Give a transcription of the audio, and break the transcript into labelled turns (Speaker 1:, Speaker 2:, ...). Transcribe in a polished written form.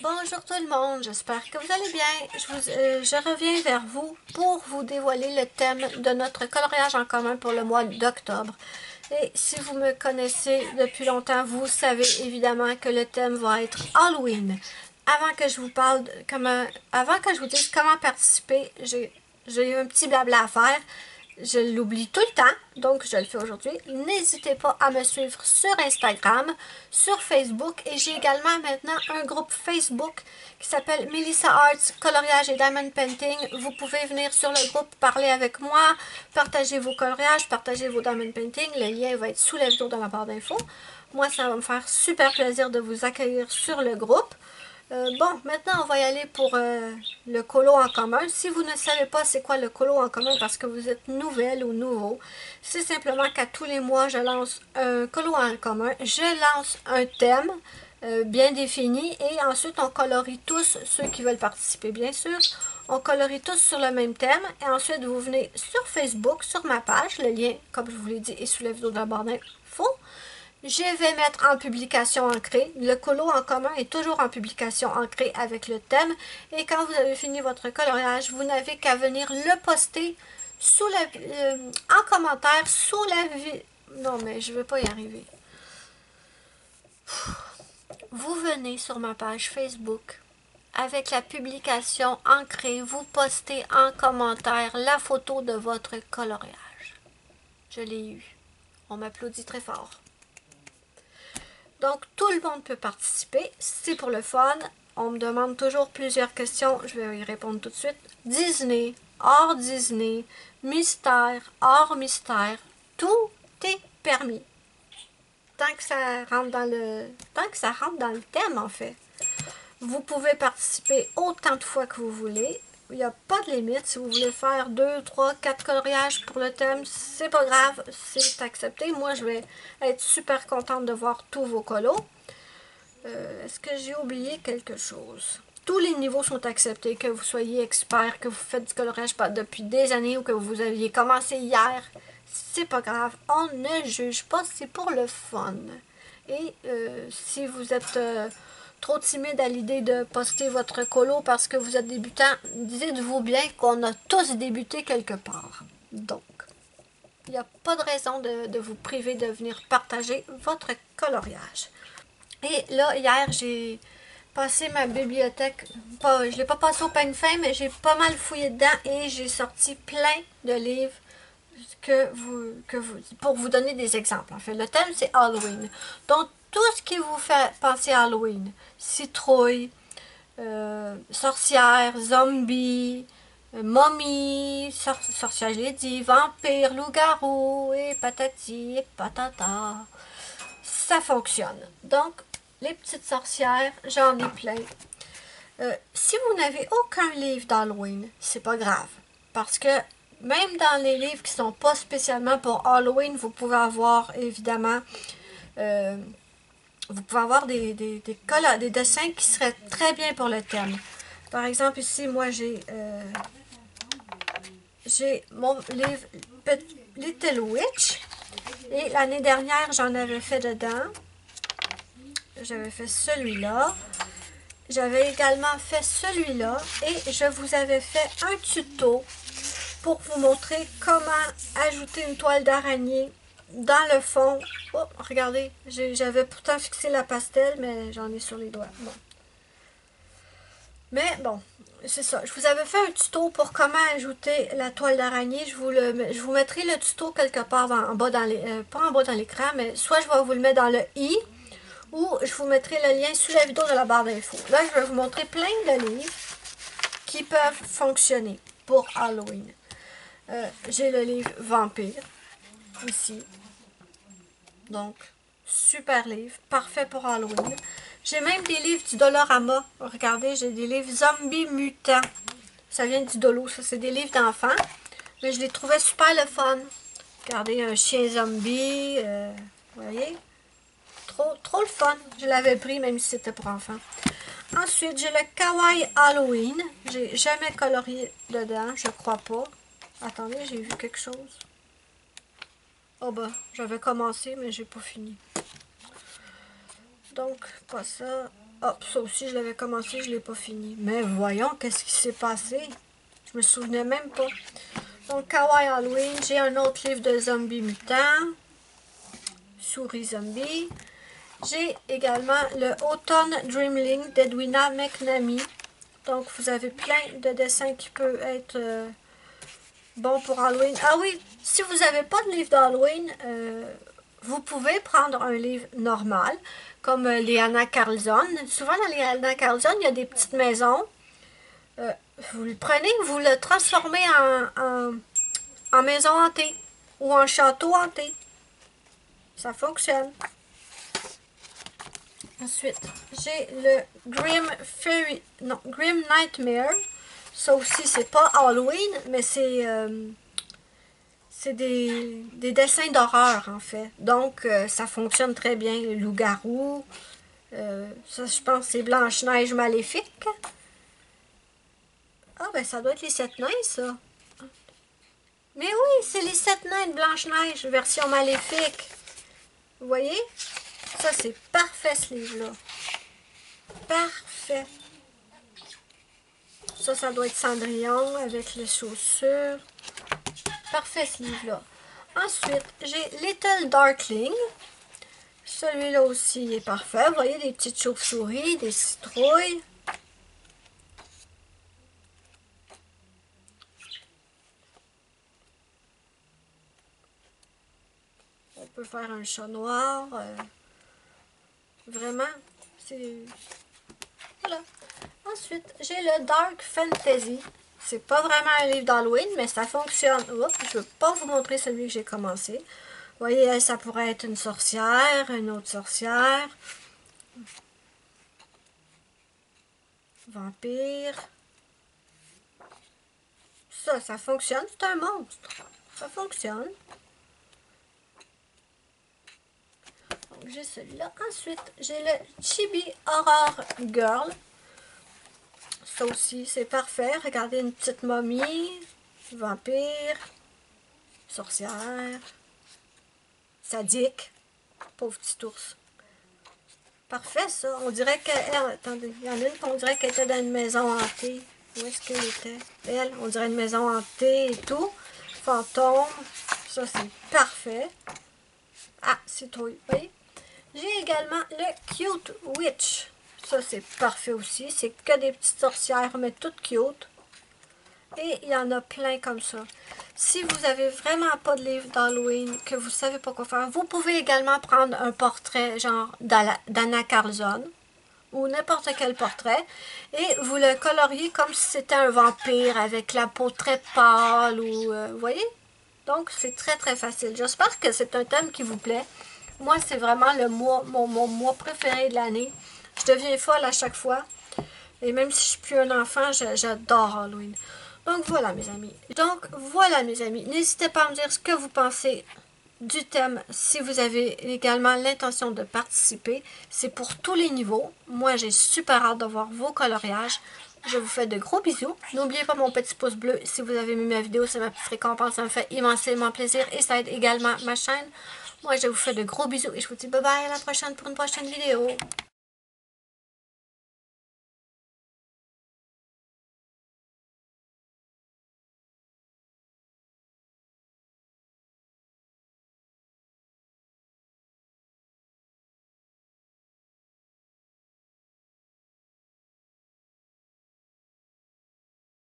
Speaker 1: Bonjour tout le monde, j'espère que vous allez bien. Je reviens vers vous pour vous dévoiler le thème de notre coloriage en commun pour le mois d'octobre. Et si vous me connaissez depuis longtemps, vous savez évidemment que le thème va être Halloween. Avant que je vous parle avant que je vous dise comment participer, j'ai un petit blabla à faire. Je l'oublie tout le temps, donc je le fais aujourd'hui. N'hésitez pas à me suivre sur Instagram, sur Facebook et j'ai également maintenant un groupe Facebook qui s'appelle Melissa Arts Coloriage et Diamond Painting. Vous pouvez venir sur le groupe, parler avec moi, partager vos coloriages, partager vos Diamond Painting. Le lien va être sous la vidéo dans la barre d'infos. Moi, ça va me faire super plaisir de vous accueillir sur le groupe. Bon, maintenant on va y aller pour le colo en commun. Si vous ne savez pas c'est quoi le colo en commun parce que vous êtes nouvelle ou nouveau, c'est simplement qu'à tous les mois je lance un colo en commun. Je lance un thème bien défini et ensuite on colorie tous ceux qui veulent participer bien sûr. On colorie tous sur le même thème et ensuite vous venez sur Facebook, sur ma page. Le lien, comme je vous l'ai dit, est sous la vidéo de la barre d'infos. Je vais mettre en publication ancrée. Le colo en commun est toujours en publication ancrée avec le thème. Et quand vous avez fini votre coloriage, vous n'avez qu'à venir le poster sous en commentaire sous la vidéo. Non, mais je ne vais pas y arriver. Vous venez sur ma page Facebook avec la publication ancrée. Vous postez en commentaire la photo de votre coloriage. Je l'ai eu. On m'applaudit très fort. Donc, tout le monde peut participer. C'est pour le fun. On me demande toujours plusieurs questions. Je vais y répondre tout de suite. Disney, hors Disney, mystère, hors mystère. Tout est permis. Tant que ça rentre dans le thème, en fait. Vous pouvez participer autant de fois que vous voulez. Il n'y a pas de limite. Si vous voulez faire 2, 3, 4 coloriages pour le thème, c'est pas grave, c'est accepté. Moi, je vais être super contente de voir tous vos colos. Est-ce que j'ai oublié quelque chose? Tous les niveaux sont acceptés, que vous soyez expert, que vous faites du coloriage depuis des années ou que vous aviez commencé hier. C'est pas grave, on ne juge pas, c'est pour le fun. Et si vous êtes trop timide à l'idée de poster votre colo parce que vous êtes débutant, dites-vous bien qu'on a tous débuté quelque part. Donc, il n'y a pas de raison de vous priver de venir partager votre coloriage. Et là, hier, j'ai passé ma bibliothèque. Je ne l'ai pas passé au peigne fin, mais j'ai pas mal fouillé dedans et j'ai sorti plein de livres pour vous donner des exemples. En fait, le thème, c'est Halloween. Donc, tout ce qui vous fait penser à Halloween. Citrouille, sorcière, zombie, momie, sorcière, je l'ai dit, vampire, loup-garou, et patati et patata. Ça fonctionne. Donc, les petites sorcières, j'en ai plein. Si vous n'avez aucun livre d'Halloween, c'est pas grave. Parce que même dans les livres qui sont pas spécialement pour Halloween, vous pouvez avoir évidemment vous pouvez avoir des dessins qui seraient très bien pour le thème. Par exemple, ici, moi, j'ai mon livre Little Witch. Et l'année dernière, j'en avais fait dedans. J'avais fait celui-là. J'avais également fait celui-là. Et je vous avais fait un tuto pour vous montrer comment ajouter une toile d'araignée dans le fond. Oh, regardez, j'avais pourtant fixé la pastel, mais j'en ai sur les doigts. Bon. Mais bon, c'est ça. Je vous avais fait un tuto pour comment ajouter la toile d'araignée. Je vous mettrai le tuto quelque part en bas dans pas en bas dans l'écran, mais soit je vais vous le mettre dans le i, ou je vous mettrai le lien sous la vidéo de la barre d'infos. Là, je vais vous montrer plein de livres qui peuvent fonctionner pour Halloween. J'ai le livre Vampire, ici. Donc, super livre, parfait pour Halloween. J'ai même des livres du Dollarama. Regardez, j'ai des livres Zombies Mutants. Ça vient du Dolo, ça c'est des livres d'enfants. Mais je les trouvais super le fun. Regardez, un chien zombie. Vous voyez? Trop le fun. Je l'avais pris même si c'était pour enfants. Ensuite, j'ai le Kawaii Halloween. J'ai jamais colorié dedans, je crois pas. Attendez, j'ai vu quelque chose. Oh bah, j'avais commencé, mais j'ai pas fini. Donc, pas ça. Hop, ça aussi, je l'avais commencé, je ne l'ai pas fini. Mais voyons, qu'est-ce qui s'est passé? Je me souvenais même pas. Donc, Kawaii Halloween, j'ai un autre livre de zombies mutants. Souris zombie. J'ai également le Autumn Dreamling d'Edwina McNamee. Donc, vous avez plein de dessins qui peuvent être bons pour Halloween. Ah oui, si vous n'avez pas de livre d'Halloween, vous pouvez prendre un livre normal, comme les Anna Carlson. Souvent, dans les Anna Carlson, il y a des petites maisons. Vous le prenez, vous le transformez en maison hantée ou en château hanté. Ça fonctionne. Ensuite, j'ai le Grim Nightmare. Ça aussi, c'est pas Halloween, mais c'est des dessins d'horreur, en fait. Donc, ça fonctionne très bien. Le loup-garou. Ça, je pense, c'est Blanche-Neige maléfique. Ah, ben, ça doit être les 7 nains, ça. Mais oui, c'est les 7 nains de Blanche-Neige, version maléfique. Vous voyez? Ça, c'est parfait, ce livre-là. Parfait. Ça doit être Cendrillon avec les chaussures. Parfait, ce livre-là. Ensuite, j'ai Little Darkling. Celui-là aussi est parfait. Vous voyez, des petites chauves-souris, des citrouilles. On peut faire un chat noir. Vraiment, c'est... Voilà. Ensuite, j'ai le Dark Fantasy. C'est pas vraiment un livre d'Halloween, mais ça fonctionne. Oups, je ne veux pas vous montrer celui que j'ai commencé. Vous voyez, ça pourrait être une sorcière, une autre sorcière. Vampire. Ça fonctionne. C'est un monstre. Ça fonctionne. Donc, j'ai celui-là. Ensuite, j'ai le Chibi Horror Girl. Ça aussi, c'est parfait. Regardez, une petite momie, vampire, sorcière, sadique, pauvre petit ours. Parfait, ça. On dirait qu'elle... Attendez, il y en a une qu'on dirait qu'elle était dans une maison hantée. Où est-ce qu'elle était? Elle, on dirait une maison hantée et tout. Fantôme. Ça, c'est parfait. Ah, c'est trop... Vous voyez? J'ai également le Cute Witch. Ça, c'est parfait aussi. C'est que des petites sorcières, mais toutes cute. Et il y en a plein comme ça. Si vous n'avez vraiment pas de livre d'Halloween, que vous ne savez pas quoi faire, vous pouvez également prendre un portrait genre d'Anna Carlson ou n'importe quel portrait et vous le coloriez comme si c'était un vampire avec la peau très pâle ou vous voyez? Donc, c'est très très facile. J'espère que c'est un thème qui vous plaît. Moi, c'est vraiment le mois, mon mois préféré de l'année. Je deviens folle à chaque fois. Et même si je suis plus un enfant, j'adore Halloween. Donc voilà mes amis. N'hésitez pas à me dire ce que vous pensez du thème si vous avez également l'intention de participer. C'est pour tous les niveaux. Moi, j'ai super hâte de voir vos coloriages. Je vous fais de gros bisous. N'oubliez pas mon petit pouce bleu si vous avez aimé ma vidéo. C'est ma petite récompense. Ça me fait immensément plaisir et ça aide également ma chaîne. Moi, je vous fais de gros bisous et je vous dis bye bye à la prochaine pour une prochaine vidéo.